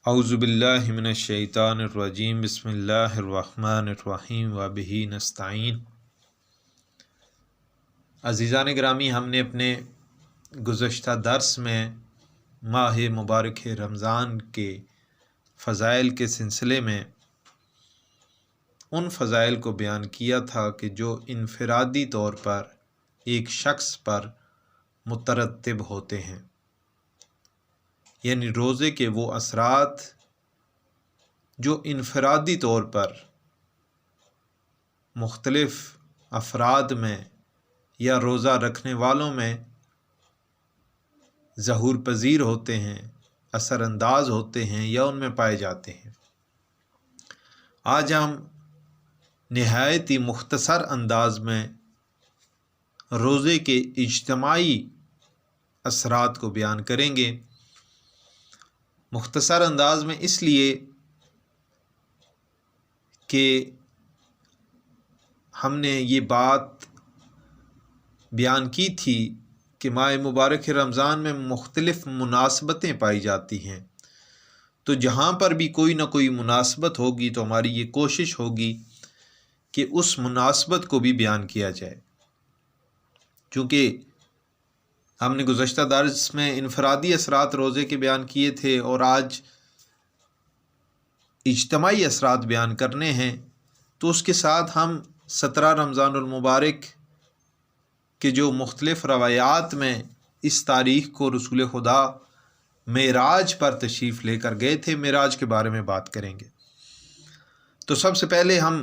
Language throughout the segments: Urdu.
اعوذ باللہ من الشیطان الرجیم بسم اللہ الرحمن الرحیم وبہ نستعین۔ عزیزان گرامی، ہم نے اپنے گزشتہ درس میں ماہ مبارک رمضان کے فضائل کے سلسلے میں ان فضائل کو بیان کیا تھا کہ جو انفرادی طور پر ایک شخص پر مترتب ہوتے ہیں، یعنی روزے کے وہ اثرات جو انفرادی طور پر مختلف افراد میں یا روزہ رکھنے والوں میں ظہور پذیر ہوتے ہیں، اثر انداز ہوتے ہیں یا ان میں پائے جاتے ہیں۔ آج ہم نہایت ہی مختصر انداز میں روزے کے اجتماعی اثرات کو بیان کریں گے۔ مختصر انداز میں اس لیے کہ ہم نے یہ بات بیان کی تھی کہ ماہ مبارک رمضان میں مختلف مناسبتیں پائی جاتی ہیں، تو جہاں پر بھی کوئی نہ کوئی مناسبت ہوگی تو ہماری یہ کوشش ہوگی کہ اس مناسبت کو بھی بیان کیا جائے۔ چونکہ ہم نے گزشتہ درس میں انفرادی اثرات روزے کے بیان کیے تھے اور آج اجتماعی اثرات بیان کرنے ہیں، تو اس کے ساتھ ہم 17 رمضان المبارک کے جو مختلف روایات میں اس تاریخ کو رسول خدا معراج پر تشریف لے کر گئے تھے، معراج کے بارے میں بات کریں گے۔ تو سب سے پہلے ہم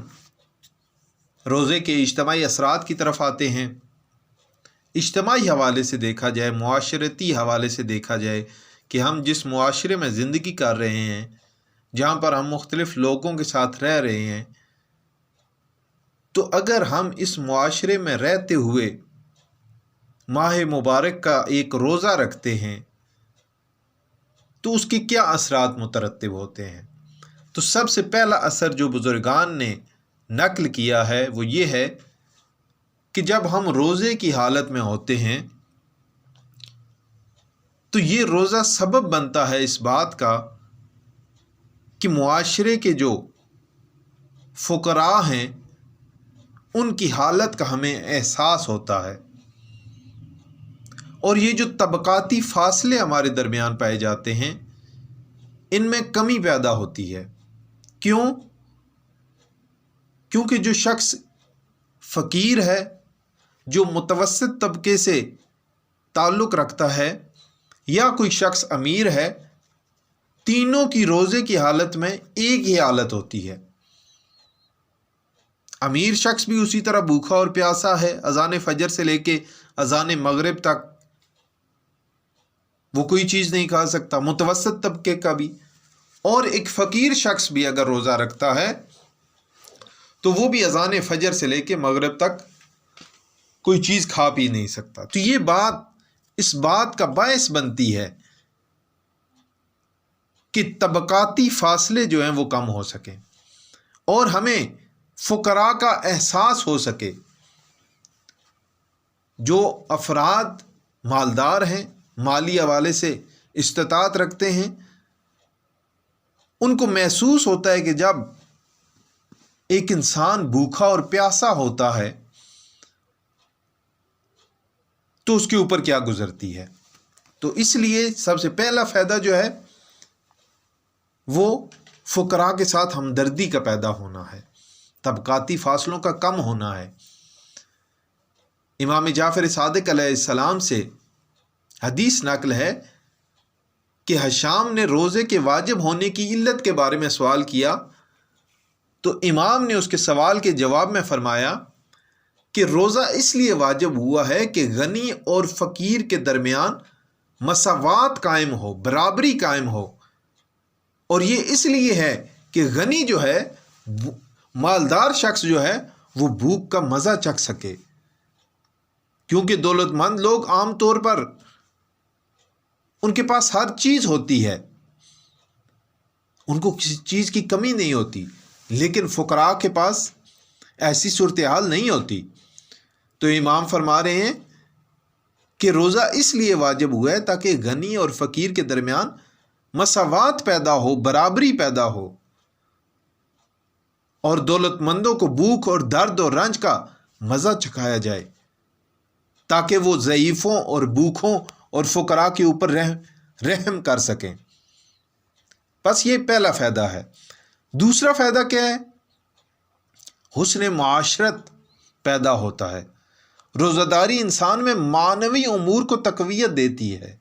روزے کے اجتماعی اثرات کی طرف آتے ہیں۔ اجتماعی حوالے سے دیکھا جائے، معاشرتی حوالے سے دیکھا جائے کہ ہم جس معاشرے میں زندگی کر رہے ہیں، جہاں پر ہم مختلف لوگوں کے ساتھ رہ رہے ہیں، تو اگر ہم اس معاشرے میں رہتے ہوئے ماہ مبارک کا ایک روزہ رکھتے ہیں تو اس کے کیا اثرات مترتب ہوتے ہیں؟ تو سب سے پہلا اثر جو بزرگان نے نقل کیا ہے وہ یہ ہے کہ جب ہم روزے کی حالت میں ہوتے ہیں تو یہ روزہ سبب بنتا ہے اس بات کا کہ معاشرے کے جو فقراء ہیں ان کی حالت کا ہمیں احساس ہوتا ہے، اور یہ جو طبقاتی فاصلے ہمارے درمیان پائے جاتے ہیں ان میں کمی پیدا ہوتی ہے۔ کیونکہ جو شخص فقیر ہے، جو متوسط طبقے سے تعلق رکھتا ہے، یا کوئی شخص امیر ہے، تینوں کی روزے کی حالت میں ایک ہی حالت ہوتی ہے۔ امیر شخص بھی اسی طرح بھوکا اور پیاسا ہے، اذان فجر سے لے کے اذان مغرب تک وہ کوئی چیز نہیں کھا سکتا، متوسط طبقے کا بھی۔ اور ایک فقیر شخص بھی اگر روزہ رکھتا ہے تو وہ بھی اذان فجر سے لے کے مغرب تک کوئی چیز کھا پی نہیں سکتا۔ تو یہ بات اس بات کا باعث بنتی ہے کہ طبقاتی فاصلے جو ہیں وہ کم ہو سکیں اور ہمیں فقراء کا احساس ہو سکے۔ جو افراد مالدار ہیں، مالی حوالے سے استطاعت رکھتے ہیں، ان کو محسوس ہوتا ہے کہ جب ایک انسان بھوکا اور پیاسا ہوتا ہے تو اس کے اوپر کیا گزرتی ہے۔ تو اس لیے سب سے پہلا فائدہ جو ہے وہ فقراء کے ساتھ ہمدردی کا پیدا ہونا ہے، طبقاتی فاصلوں کا کم ہونا ہے۔ امام جعفر صادق علیہ السلام سے حدیث نقل ہے کہ حشام نے روزے کے واجب ہونے کی علت کے بارے میں سوال کیا تو امام نے اس کے سوال کے جواب میں فرمایا کہ روزہ اس لیے واجب ہوا ہے کہ غنی اور فقیر کے درمیان مساوات قائم ہو، برابری قائم ہو، اور یہ اس لیے ہے کہ غنی جو ہے، مالدار شخص جو ہے، وہ بھوک کا مزہ چکھ سکے۔ کیونکہ دولت مند لوگ عام طور پر ان کے پاس ہر چیز ہوتی ہے، ان کو کسی چیز کی کمی نہیں ہوتی، لیکن فقراء کے پاس ایسی صورتحال نہیں ہوتی۔ تو امام فرما رہے ہیں کہ روزہ اس لیے واجب ہوا ہے تاکہ غنی اور فقیر کے درمیان مساوات پیدا ہو، برابری پیدا ہو، اور دولت مندوں کو بھوک اور درد اور رنج کا مزہ چکھایا جائے، تاکہ وہ ضعیفوں اور بھوکھوں اور فقراء کے اوپر رحم کر سکیں۔ بس یہ پہلا فائدہ ہے۔ دوسرا فائدہ کیا ہے؟ حسن معاشرت پیدا ہوتا ہے۔ روزہ داری انسان میں معنوی امور کو تقویت دیتی ہے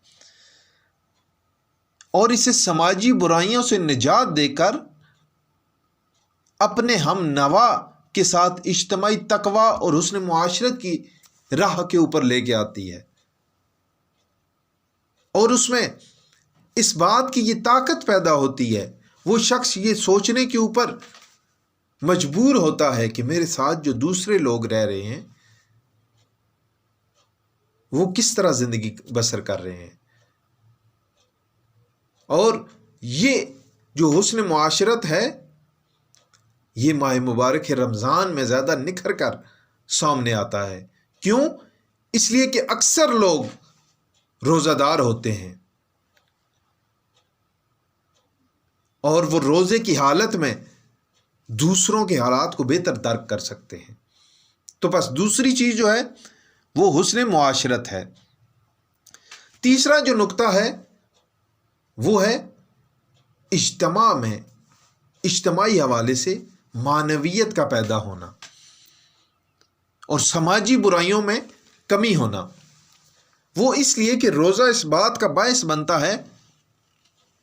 اور اسے سماجی برائیوں سے نجات دے کر اپنے ہم نوا کے ساتھ اجتماعی تقوی اور حسن معاشرت کی راہ کے اوپر لے کے آتی ہے، اور اس میں اس بات کی یہ طاقت پیدا ہوتی ہے، وہ شخص یہ سوچنے کے اوپر مجبور ہوتا ہے کہ میرے ساتھ جو دوسرے لوگ رہ رہے ہیں وہ کس طرح زندگی بسر کر رہے ہیں، اور یہ جو حسن معاشرت ہے یہ ماہ مبارک رمضان میں زیادہ نکھر کر سامنے آتا ہے۔ کیوں؟ اس لیے کہ اکثر لوگ روزہ دار ہوتے ہیں اور وہ روزے کی حالت میں دوسروں کے حالات کو بہتر درک کر سکتے ہیں۔ تو بس دوسری چیز جو ہے وہ حسن معاشرت ہے۔ تیسرا جو نقطہ ہے وہ ہے اجتماع میں اجتماعی حوالے سے معنویت کا پیدا ہونا اور سماجی برائیوں میں کمی ہونا۔ وہ اس لیے کہ روزہ اس بات کا باعث بنتا ہے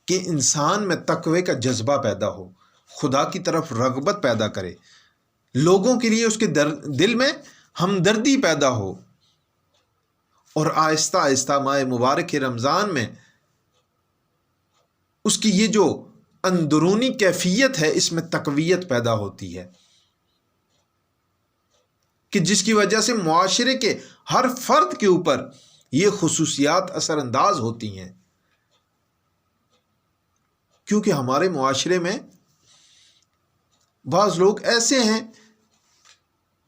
کہ انسان میں تقوی کا جذبہ پیدا ہو، خدا کی طرف رغبت پیدا کرے، لوگوں کے لیے اس کے دل میں ہمدردی پیدا ہو، اور آہستہ آہستہ ماہ مبارک رمضان میں اس کی یہ جو اندرونی کیفیت ہے اس میں تقویت پیدا ہوتی ہے، کہ جس کی وجہ سے معاشرے کے ہر فرد کے اوپر یہ خصوصیات اثر انداز ہوتی ہیں۔ کیونکہ ہمارے معاشرے میں بعض لوگ ایسے ہیں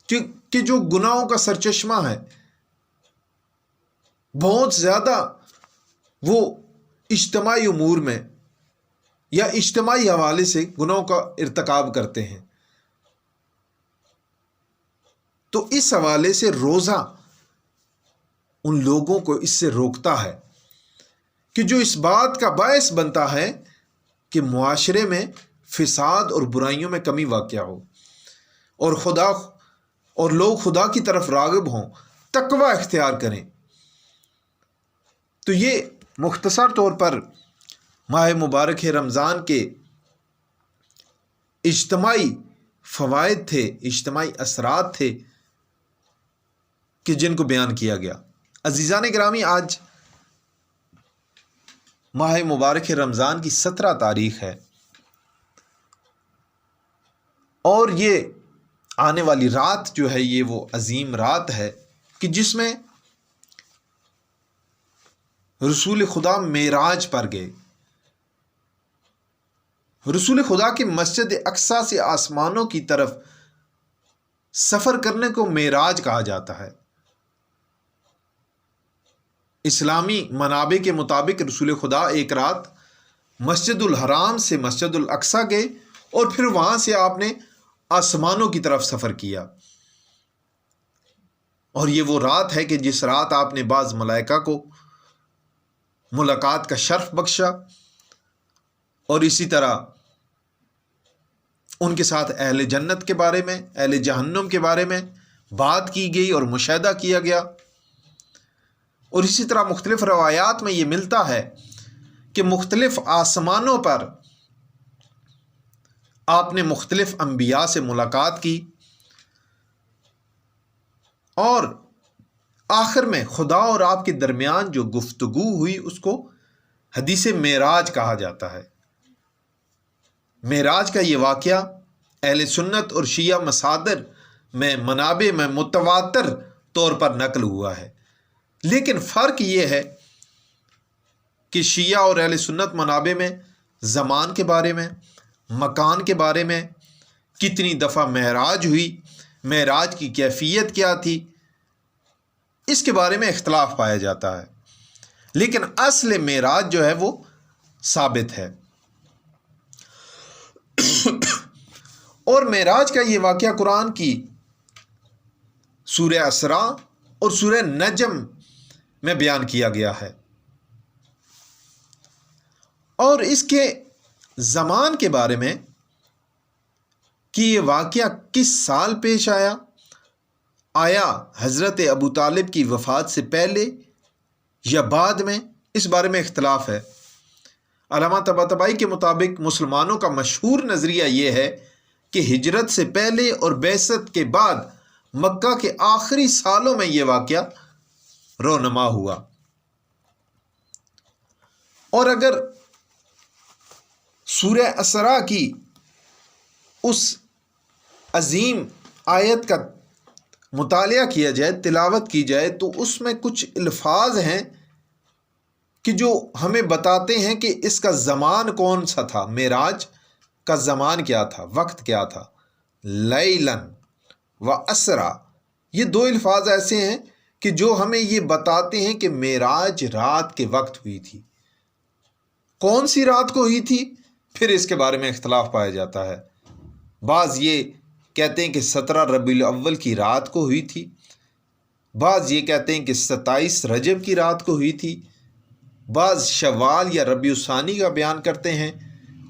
کہ جو گناہوں کا سرچشمہ ہے، بہت زیادہ وہ اجتماعی امور میں یا اجتماعی حوالے سے گناہوں کا ارتکاب کرتے ہیں۔ تو اس حوالے سے روزہ ان لوگوں کو اس سے روکتا ہے، کہ جو اس بات کا باعث بنتا ہے کہ معاشرے میں فساد اور برائیوں میں کمی واقع ہو اور لوگ خدا کی طرف راغب ہوں، تقوی اختیار کریں۔ تو یہ مختصر طور پر ماہ مبارک رمضان کے اجتماعی فوائد تھے، اجتماعی اثرات تھے کہ جن کو بیان کیا گیا۔ عزیزان گرامی، آج ماہ مبارک رمضان کی 17 تاریخ ہے، اور یہ آنے والی رات جو ہے یہ وہ عظیم رات ہے کہ جس میں رسول خدا معراج پر گئے۔ رسول خدا کی مسجد اقصیٰ سے آسمانوں کی طرف سفر کرنے کو معراج کہا جاتا ہے۔ اسلامی منابع کے مطابق رسول خدا ایک رات مسجد الحرام سے مسجد الاقصیٰ گئے اور پھر وہاں سے آپ نے آسمانوں کی طرف سفر کیا، اور یہ وہ رات ہے کہ جس رات آپ نے بعض ملائکہ کو ملاقات کا شرف بخشا، اور اسی طرح ان کے ساتھ اہل جنت کے بارے میں، اہل جہنم کے بارے میں بات کی گئی اور مشاہدہ کیا گیا۔ اور اسی طرح مختلف روایات میں یہ ملتا ہے کہ مختلف آسمانوں پر آپ نے مختلف انبیاء سے ملاقات کی، اور آخر میں خدا اور آپ کے درمیان جو گفتگو ہوئی اس کو حدیث معراج کہا جاتا ہے۔ معراج کا یہ واقعہ اہل سنت اور شیعہ مصادر میں منابع میں متواتر طور پر نقل ہوا ہے، لیکن فرق یہ ہے کہ شیعہ اور اہل سنت منابع میں زمان کے بارے میں، مکان کے بارے میں، کتنی دفعہ معراج ہوئی، معراج کی کیفیت کیا تھی، اس کے بارے میں اختلاف پایا جاتا ہے، لیکن اصل معراج جو ہے وہ ثابت ہے۔ اور معراج کا یہ واقعہ قرآن کی سورہ اسراء اور سورہ نجم میں بیان کیا گیا ہے، اور اس کے زمان کے بارے میں کہ یہ واقعہ کس سال پیش آیا حضرت ابو طالب کی وفات سے پہلے یا بعد میں، اس بارے میں اختلاف ہے۔ علامہ طباطبائی کے مطابق مسلمانوں کا مشہور نظریہ یہ ہے کہ ہجرت سے پہلے اور بعثت کے بعد مکہ کے آخری سالوں میں یہ واقعہ رونما ہوا۔ اور اگر سورہ اسراء کی اس عظیم آیت کا مطالعہ کیا جائے، تلاوت کی جائے، تو اس میں کچھ الفاظ ہیں کہ جو ہمیں بتاتے ہیں کہ اس کا زمان کون سا تھا، معراج کا زمان کیا تھا، وقت کیا تھا۔ لیلن و اسرا، یہ دو الفاظ ایسے ہیں کہ جو ہمیں یہ بتاتے ہیں کہ معراج رات کے وقت ہوئی تھی۔ کون سی رات کو ہوئی تھی، پھر اس کے بارے میں اختلاف پایا جاتا ہے۔ بعض یہ کہتے ہیں کہ 17 ربیع الاول کی رات کو ہوئی تھی، بعض یہ کہتے ہیں کہ 27 رجب کی رات کو ہوئی تھی، بعض شوال یا ربیع الثانی کا بیان کرتے ہیں،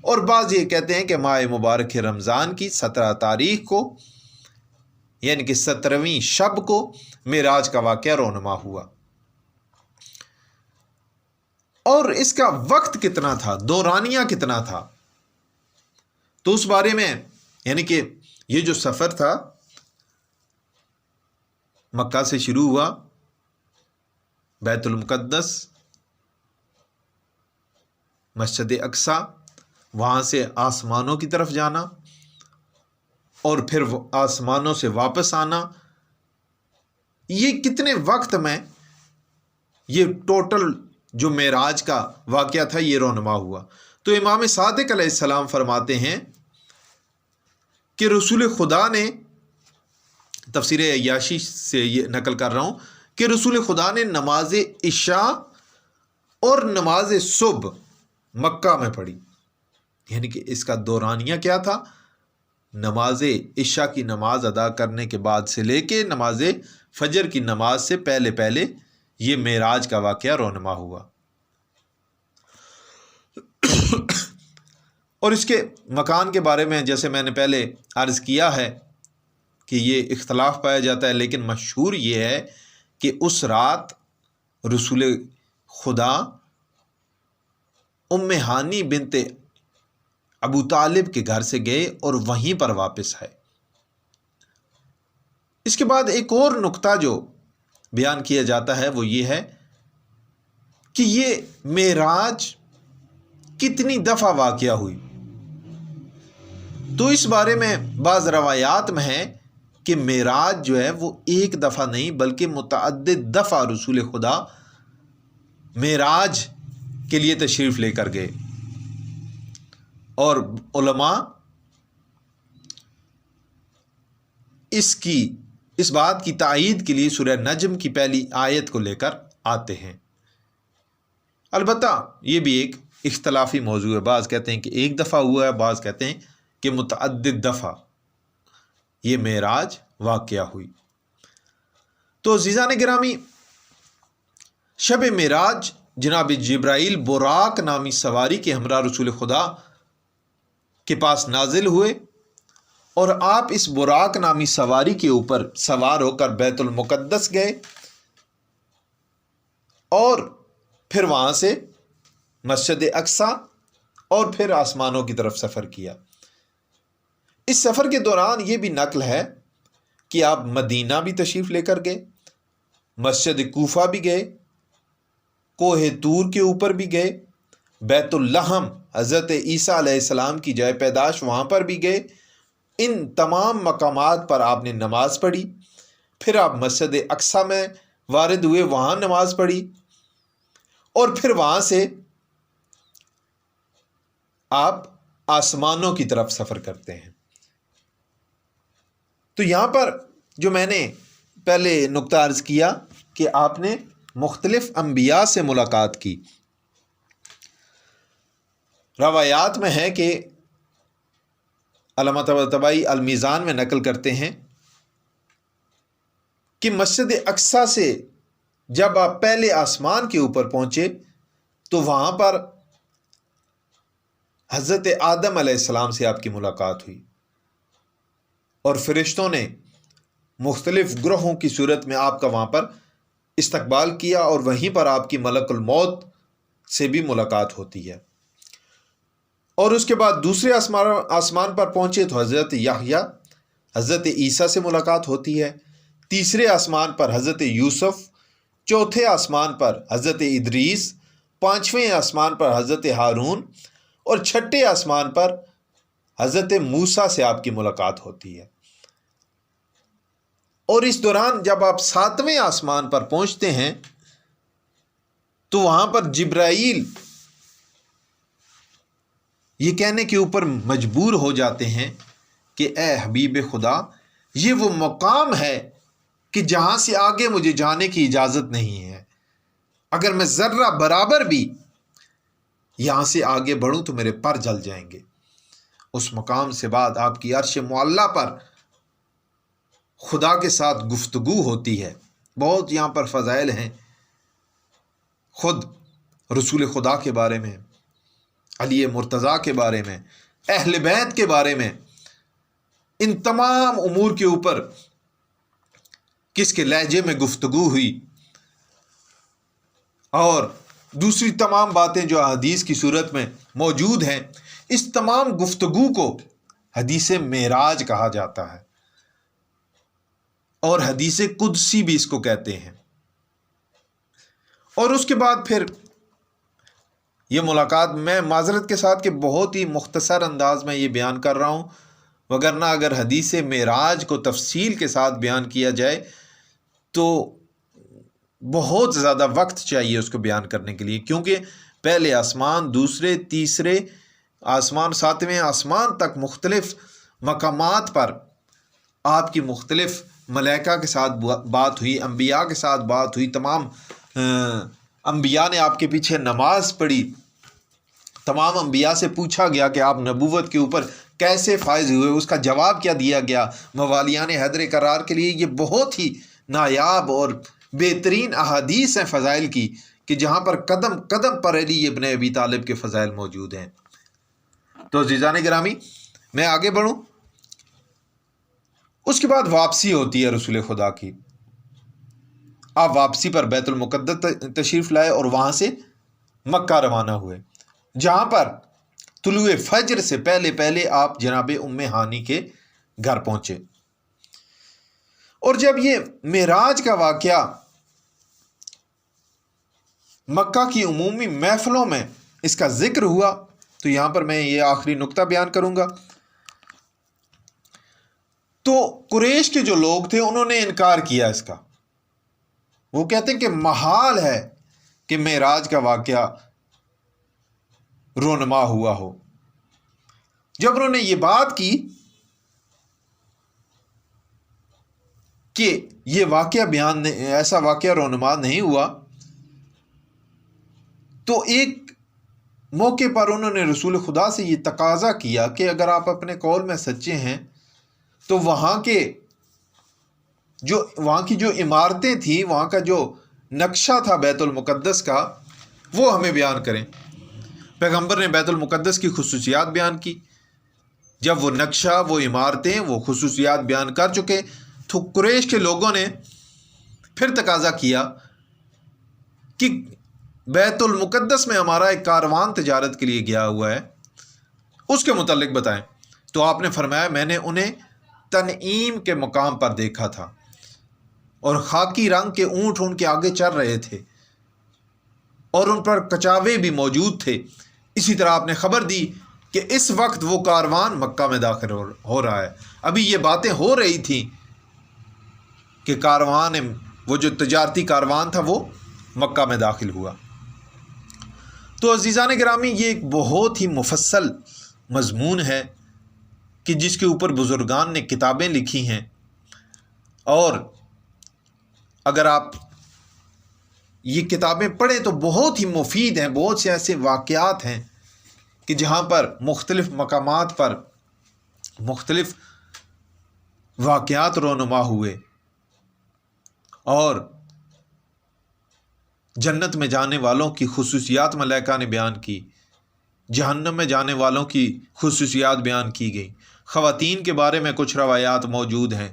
اور بعض یہ کہتے ہیں کہ ماہ مبارک رمضان کی 17 تاریخ کو، یعنی کہ 17ویں شب کو معراج کا واقعہ رونما ہوا۔ اور اس کا وقت کتنا تھا، دورانیہ کتنا تھا، تو اس بارے میں یعنی کہ یہ جو سفر تھا مکہ سے شروع ہوا، بیت المقدس، مسجد اقصی، وہاں سے آسمانوں کی طرف جانا، اور پھر آسمانوں سے واپس آنا، یہ کتنے وقت میں یہ ٹوٹل جو معراج کا واقعہ تھا یہ رونما ہوا۔ تو امام صادق علیہ السلام فرماتے ہیں کہ رسول خدا نے، تفسیر عیاشی سے یہ نقل کر رہا ہوں، کہ رسول خدا نے نماز عشاء اور نماز صبح مکہ میں پڑھی، یعنی کہ اس کا دورانیہ کیا تھا، نماز عشاء کی نماز ادا کرنے کے بعد سے لے کے نماز فجر کی نماز سے پہلے پہلے یہ معراج کا واقعہ رونما ہوا۔ اور اس کے مکان کے بارے میں جیسے میں نے پہلے عرض کیا ہے کہ یہ اختلاف پایا جاتا ہے، لیکن مشہور یہ ہے کہ اس رات رسول خدا ام ہانی بنت ابو طالب کے گھر سے گئے اور وہیں پر واپس آئے۔ اس کے بعد ایک اور نقطہ جو بیان کیا جاتا ہے وہ یہ ہے کہ یہ معراج کتنی دفعہ واقعہ ہوئی، تو اس بارے میں بعض روایات میں ہے کہ معراج جو ہے وہ ایک دفعہ نہیں بلکہ متعدد دفعہ رسول خدا معراج کے لیے تشریف لے کر گئے، اور علماء اس بات کی تائید کے لیے سورہ نجم کی پہلی آیت کو لے کر آتے ہیں۔ البتہ یہ بھی ایک اختلافی موضوع ہے، بعض کہتے ہیں کہ ایک دفعہ ہوا ہے، بعض کہتے ہیں کہ متعدد دفعہ یہ معراج واقعہ ہوئی۔ تو عزیزان گرامی، شب معراج جناب جبرائیل براق نامی سواری کے ہمراہ رسول خدا کے پاس نازل ہوئے، اور آپ اس براق نامی سواری کے اوپر سوار ہو کر بیت المقدس گئے، اور پھر وہاں سے مسجد اقصی اور پھر آسمانوں کی طرف سفر کیا۔ اس سفر کے دوران یہ بھی نقل ہے کہ آپ مدینہ بھی تشریف لے کر گئے، مسجد کوفہ بھی گئے، کوہ طور کے اوپر بھی گئے، بیت اللحم حضرت عیسیٰ علیہ السلام کی جائے پیدائش وہاں پر بھی گئے۔ ان تمام مقامات پر آپ نے نماز پڑھی، پھر آپ مسجد اقصی میں وارد ہوئے، وہاں نماز پڑھی، اور پھر وہاں سے آپ آسمانوں کی طرف سفر کرتے ہیں۔ تو یہاں پر جو میں نے پہلے نقطہ عرض کیا کہ آپ نے مختلف انبیاء سے ملاقات کی، روایات میں ہے کہ علامہ طباطبائی المیزان میں نقل کرتے ہیں کہ مسجد اقصیٰ سے جب آپ پہلے آسمان کے اوپر پہنچے تو وہاں پر حضرت آدم علیہ السلام سے آپ کی ملاقات ہوئی، اور فرشتوں نے مختلف گروہوں کی صورت میں آپ کا وہاں پر استقبال کیا، اور وہیں پر آپ کی ملک الموت سے بھی ملاقات ہوتی ہے۔ اور اس کے بعد دوسرے آسمان پر پہنچے تو حضرت یحییٰ، حضرت عیسیٰ سے ملاقات ہوتی ہے، تیسرے آسمان پر حضرت یوسف، چوتھے آسمان پر حضرت ادریس، پانچویں آسمان پر حضرت ہارون، اور چھٹے آسمان پر حضرت موسیٰ سے آپ کی ملاقات ہوتی ہے۔ اور اس دوران جب آپ ساتویں آسمان پر پہنچتے ہیں تو وہاں پر جبرائیل یہ کہنے کے اوپر مجبور ہو جاتے ہیں کہ اے حبیب خدا، یہ وہ مقام ہے کہ جہاں سے آگے مجھے جانے کی اجازت نہیں ہے، اگر میں ذرہ برابر بھی یہاں سے آگے بڑھوں تو میرے پر جل جائیں گے۔ اس مقام سے بعد آپ کی عرش معلیٰ پر خدا کے ساتھ گفتگو ہوتی ہے۔ بہت یہاں پر فضائل ہیں، خود رسول خدا کے بارے میں، علی مرتضیٰ کے بارے میں، اہل بیت کے بارے میں، ان تمام امور کے اوپر کس کے لہجے میں گفتگو ہوئی، اور دوسری تمام باتیں جو حدیث کی صورت میں موجود ہیں، اس تمام گفتگو کو حدیث معراج کہا جاتا ہے، اور حدیث قدسی بھی اس کو کہتے ہیں۔ اور اس کے بعد پھر یہ ملاقات، میں معذرت کے ساتھ کہ بہت ہی مختصر انداز میں یہ بیان کر رہا ہوں، وگرنہ اگر حدیث معراج کو تفصیل کے ساتھ بیان کیا جائے تو بہت زیادہ وقت چاہیے اس کو بیان کرنے کے لیے، کیونکہ پہلے آسمان، دوسرے، تیسرے آسمان، ساتویں آسمان تک مختلف مقامات پر آپ کی مختلف ملائکہ کے ساتھ بات ہوئی، انبیاء کے ساتھ بات ہوئی، تمام انبیاء نے آپ کے پیچھے نماز پڑھی، تمام انبیاء سے پوچھا گیا کہ آپ نبوت کے اوپر کیسے فائز ہوئے، اس کا جواب کیا دیا گیا موالیان حیدر کرار کے لیے۔ یہ بہت ہی نایاب اور بہترین احادیث ہیں فضائل کی، کہ جہاں پر قدم قدم پر علی ابن ابی طالب کے فضائل موجود ہیں۔ تو عزیزان گرامی، میں آگے بڑھوں۔ اس کے بعد واپسی ہوتی ہے رسول خدا کی۔ آپ واپسی پر بیت المقدس تشریف لائے اور وہاں سے مکہ روانہ ہوئے، جہاں پر طلوع فجر سے پہلے پہلے آپ جناب ام ہانی کے گھر پہنچے۔ اور جب یہ معراج کا واقعہ مکہ کی عمومی محفلوں میں اس کا ذکر ہوا تو یہاں پر میں یہ آخری نقطہ بیان کروں گا۔ تو قریش کے جو لوگ تھے انہوں نے انکار کیا اس کا، وہ کہتے ہیں کہ محال ہے کہ معراج کا واقعہ رونما ہوا ہو۔ جب انہوں نے یہ بات کی کہ یہ واقعہ ایسا واقعہ رونما نہیں ہوا، تو ایک موقع پر انہوں نے رسول خدا سے یہ تقاضا کیا کہ اگر آپ اپنے قول میں سچے ہیں تو وہاں کی جو عمارتیں تھیں، وہاں کا جو نقشہ تھا بیت المقدس کا، وہ ہمیں بیان کریں۔ پیغمبر نے بیت المقدس کی خصوصیات بیان کی۔ جب وہ نقشہ، وہ عمارتیں، وہ خصوصیات بیان کر چکے تو قریش کے لوگوں نے پھر تقاضا کیا کہ بیت المقدس میں ہمارا ایک کاروان تجارت کے لیے گیا ہوا ہے، اس کے متعلق بتائیں۔ تو آپ نے فرمایا میں نے انہیں تنعیم کے مقام پر دیکھا تھا، اور خاکی رنگ کے اونٹ ان کے آگے چل رہے تھے، اور ان پر کچاوے بھی موجود تھے۔ اسی طرح آپ نے خبر دی کہ اس وقت وہ کاروان مکہ میں داخل ہو رہا ہے۔ ابھی یہ باتیں ہو رہی تھیں کہ کاروان، وہ جو تجارتی کاروان تھا، وہ مکہ میں داخل ہوا۔ تو عزیزان گرامی، یہ ایک بہت ہی مفصل مضمون ہے کہ جس کے اوپر بزرگان نے کتابیں لکھی ہیں، اور اگر آپ یہ کتابیں پڑھیں تو بہت ہی مفید ہیں۔ بہت سے ایسے واقعات ہیں کہ جہاں پر مختلف مقامات پر مختلف واقعات رونما ہوئے اور جنت میں جانے والوں کی خصوصیات ملائکہ نے بیان کی، جہنم میں جانے والوں کی خصوصیات بیان کی گئی۔ خواتین کے بارے میں کچھ روایات موجود ہیں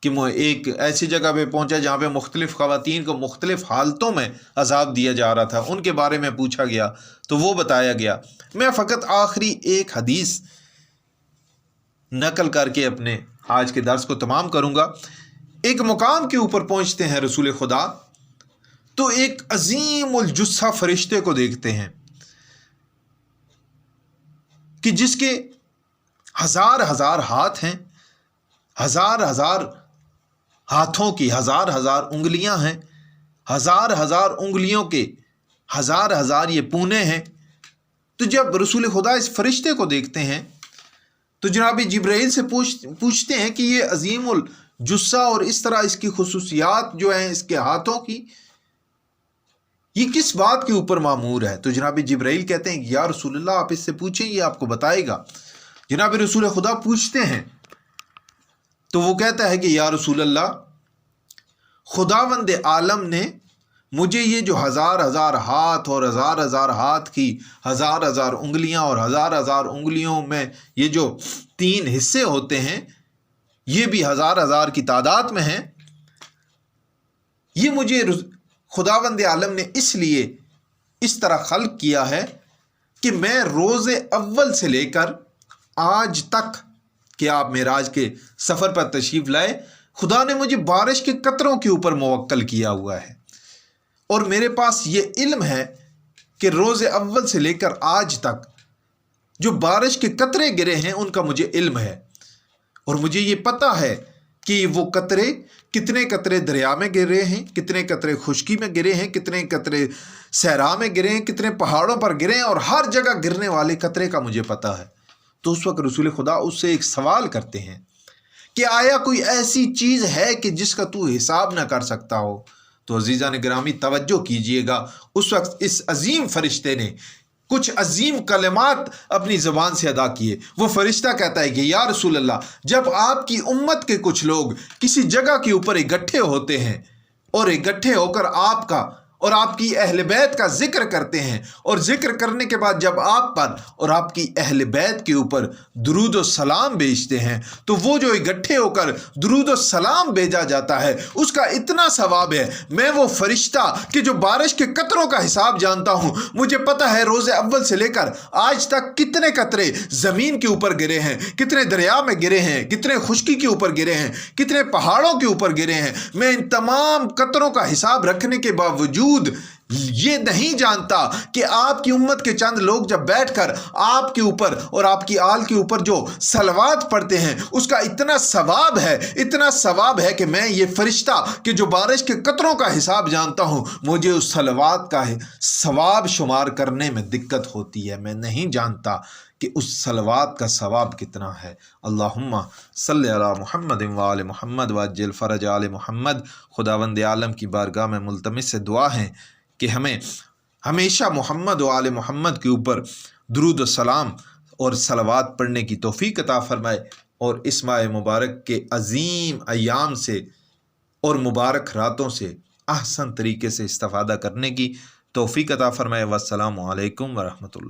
کہ وہ ایک ایسی جگہ پہ پہنچا جہاں پہ مختلف خواتین کو مختلف حالتوں میں عذاب دیا جا رہا تھا، ان کے بارے میں پوچھا گیا تو وہ بتایا گیا۔ میں فقط آخری ایک حدیث نقل کر کے اپنے آج کے درس کو تمام کروں گا۔ ایک مقام کے اوپر پہنچتے ہیں رسول خدا تو ایک عظیم الجثہ فرشتے کو دیکھتے ہیں کہ جس کے ہزار ہزار ہاتھ ہیں، ہزار ہزار ہاتھوں کی ہزار ہزار انگلیاں ہیں، ہزار ہزار انگلیوں کے ہزار ہزار یہ پونے ہیں۔ تو جب رسول خدا اس فرشتے کو دیکھتے ہیں تو جناب جبرائیل سے پوچھتے ہیں کہ یہ عظیم الجثہ اور اس طرح اس کی خصوصیات جو ہیں اس کے ہاتھوں کی، یہ کس بات کے اوپر معمور ہے؟ تو جناب جبرائیل کہتے ہیں یا رسول اللہ آپ اس سے پوچھیں، یہ آپ کو بتائے گا۔ جناب رسول خدا پوچھتے ہیں تو وہ کہتا ہے کہ یا رسول اللہ، خداوند عالم نے مجھے یہ جو ہزار ہزار ہاتھ اور ہزار ہزار ہاتھ کی ہزار ہزار انگلیاں اور ہزار ہزار انگلیوں میں یہ جو 3 حصے ہوتے ہیں، یہ بھی ہزار ہزار کی تعداد میں ہیں، یہ مجھے خداوند عالم نے اس لیے اس طرح خلق کیا ہے کہ میں روز اول سے لے کر آج تک کہ آپ معراج کے سفر پر تشریف لائے، خدا نے مجھے بارش کے قطروں کے اوپر موکل کیا ہوا ہے، اور میرے پاس یہ علم ہے کہ روز اول سے لے کر آج تک جو بارش کے قطرے گرے ہیں ان کا مجھے علم ہے، اور مجھے یہ پتہ ہے کہ وہ قطرے کتنے قطرے دریا میں گرے ہیں، کتنے قطرے خشکی میں گرے ہیں، کتنے قطرے صحرا میں گرے ہیں، کتنے پہاڑوں پر گرے ہیں، اور ہر جگہ گرنے والے قطرے کا مجھے پتہ ہے۔ تو اس وقت رسول خدا اس سے ایک سوال کرتے ہیں کہ آیا کوئی ایسی چیز ہے کہ جس کا تو حساب نہ کر سکتا ہو؟ تو عزیزان گرامی توجہ کیجئے گا، اس وقت اس عظیم فرشتے نے کچھ عظیم کلمات اپنی زبان سے ادا کیے۔ وہ فرشتہ کہتا ہے کہ یا رسول اللہ، جب آپ کی امت کے کچھ لوگ کسی جگہ کے اوپر اکٹھے ہوتے ہیں اور اکٹھے ہو کر آپ کا اور آپ کی اہل بیت کا ذکر کرتے ہیں، اور ذکر کرنے کے بعد جب آپ پر اور آپ کی اہل بیت کے اوپر درود و سلام بھیجتے ہیں، تو وہ جو اکٹھے ہو کر درود و سلام بھیجا جاتا ہے اس کا اتنا ثواب ہے۔ میں وہ فرشتہ کہ جو بارش کے قطروں کا حساب جانتا ہوں، مجھے پتہ ہے روز اول سے لے کر آج تک کتنے قطرے زمین کے اوپر گرے ہیں، کتنے دریا میں گرے ہیں، کتنے خشکی کے اوپر گرے ہیں، کتنے پہاڑوں کے اوپر گرے ہیں۔ میں ان تمام قطروں کا حساب رکھنے کے باوجود یہ نہیں جانتا کہ آپ کی امت کے چند لوگ جب بیٹھ کر آپ کے اوپر اور آپ کی آل کے اوپر جو صلوات پڑھتے ہیں اس کا اتنا ثواب ہے، اتنا ثواب ہے کہ میں یہ فرشتہ کہ جو بارش کے قطروں کا حساب جانتا ہوں، مجھے اس صلوات کا ثواب شمار کرنے میں دقت ہوتی ہے۔ میں نہیں جانتا کہ اس صلوات کا ثواب کتنا ہے۔ اللہم صلی علی محمد و آل محمد وعجل فرج آل محمد۔ خداوند عالم کی بارگاہ میں ملتمس سے دعا ہے کہ ہمیں ہمیشہ محمد و آل محمد کے اوپر درود و سلام اور صلوات پڑھنے کی توفیق عطا فرمائے، اور اس ماہ مبارک کے عظیم ایام سے اور مبارک راتوں سے احسن طریقے سے استفادہ کرنے کی توفیق عطا فرمائے۔ والسلام علیکم ورحمۃ اللہ۔